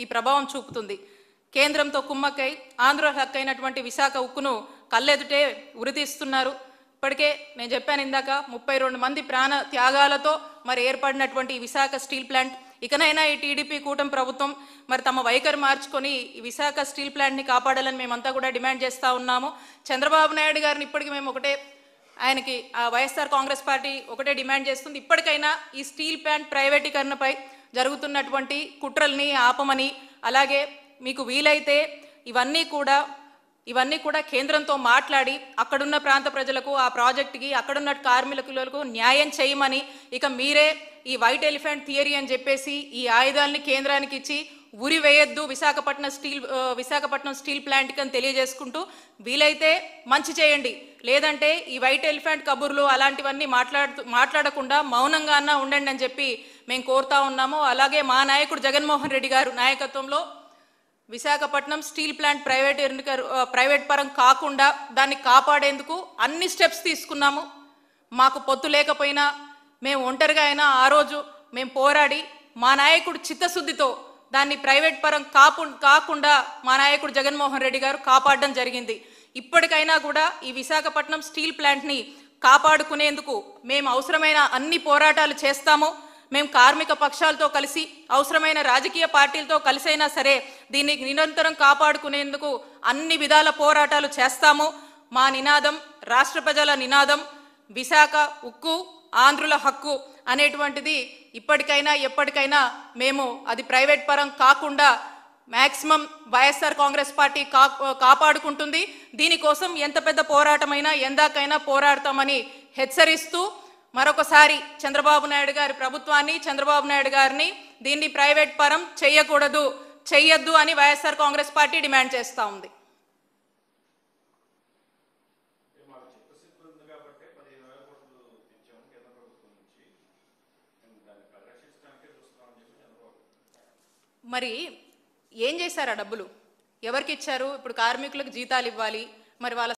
ఈ ప్రభావం చూపుతుంది. కేంద్రంతో కుమ్మక్కై ఆంధ్ర హక్కైనటువంటి విశాఖ ఉక్కును కళ్ళెదుటే ఉరితీస్తున్నారు. ఇప్పటికే నేను చెప్పాను ఇందాక 32 మంది ప్రాణ త్యాగాలతో మరి ఏర్పడినటువంటి ఈ విశాఖ స్టీల్ ప్లాంట్ ఇకనైనా ఈ టీడీపీ కూటమి ప్రభుత్వం మరి తమ వైఖరి మార్చుకొని ఈ విశాఖ స్టీల్ ప్లాంట్ని కాపాడాలని మేమంతా కూడా డిమాండ్ చేస్తూ ఉన్నాము. చంద్రబాబు నాయుడు గారిని ఇప్పటికీ మేము ఆయనకి వైఎస్ఆర్ కాంగ్రెస్ పార్టీ ఒకటే డిమాండ్ చేస్తుంది. ఇప్పటికైనా ఈ స్టీల్ ప్లాంట్ ప్రైవేటీకరణపై జరుగుతున్నటువంటి కుట్రల్ని ఆపమని, అలాగే మీకు వీలైతే ఇవన్నీ కూడా కేంద్రంతో మాట్లాడి అక్కడున్న ప్రాంత ప్రజలకు ఆ ప్రాజెక్టుకి అక్కడున్న కార్మికులకు న్యాయం చేయమని, ఇక మీరే ఈ వైట్ ఎలిఫెంట్ థియరీ అని చెప్పేసి ఈ ఆయుధాలని కేంద్రానికి ఇచ్చి ఉరి వేయొద్దు విశాఖపట్నం స్టీల్ ప్లాంట్కి అని తెలియజేసుకుంటూ, వీలైతే మంచి చేయండి, లేదంటే ఈ వైట్ ఎలిఫెంట్ కబుర్లు అలాంటివన్నీ మాట్లాడకుండా మౌనంగా అన్నా ఉండండి అని చెప్పి మేము కోరుతా ఉన్నాము. అలాగే మా నాయకుడు జగన్మోహన్ రెడ్డి గారు నాయకత్వంలో విశాఖపట్నం స్టీల్ ప్లాంట్ ప్రైవేట్ పరం కాకుండా దాన్ని కాపాడేందుకు అన్ని స్టెప్స్ తీసుకున్నాము. మాకు పొత్తు లేకపోయినా మేము ఒంటరిగా అయినా ఆ రోజు మేము పోరాడి మా నాయకుడు చిత్తశుద్ధితో దాన్ని ప్రైవేట్ పరం కాకుండా మా నాయకుడు జగన్మోహన్ రెడ్డి గారు కాపాడడం జరిగింది. ఇప్పటికైనా కూడా ఈ విశాఖపట్నం స్టీల్ ప్లాంట్ని కాపాడుకునేందుకు మేము అవసరమైన అన్ని పోరాటాలు చేస్తాము. మేము కార్మిక పక్షాలతో కలిసి అవసరమైన రాజకీయ పార్టీలతో కలిసైనా సరే దీన్ని నిరంతరం కాపాడుకునేందుకు అన్ని విధాల పోరాటాలు చేస్తాము. మా నినాదం, రాష్ట్ర ప్రజల నినాదం విశాఖ ఉక్కు ఆంధ్రుల హక్కు అనేటువంటిది ఇప్పటికైనా ఎప్పటికైనా మేము అది ప్రైవేట్ పరం కాకుండా మ్యాక్సిమం వైఎస్ఆర్ కాంగ్రెస్ పార్టీ కాపాడుకుంటుంది. దీనికోసం ఎంత పెద్ద పోరాటమైనా ఎందాకైనా పోరాడతామని హెచ్చరిస్తూ మరొకసారి చంద్రబాబు నాయుడు గారి ప్రభుత్వాన్ని, చంద్రబాబు నాయుడు గారిని దీన్ని ప్రైవేట్ పరం చెయ్యొద్దు అని వైఎస్ఆర్ కాంగ్రెస్ పార్టీ డిమాండ్ చేస్తూ ఉంది. మరి ఏం చేశారు ఆ డబ్బులు? ఎవరికి ఇచ్చారు? ఇప్పుడు కార్మికులకు జీతాలు ఇవ్వాలి, మరి వాళ్ళ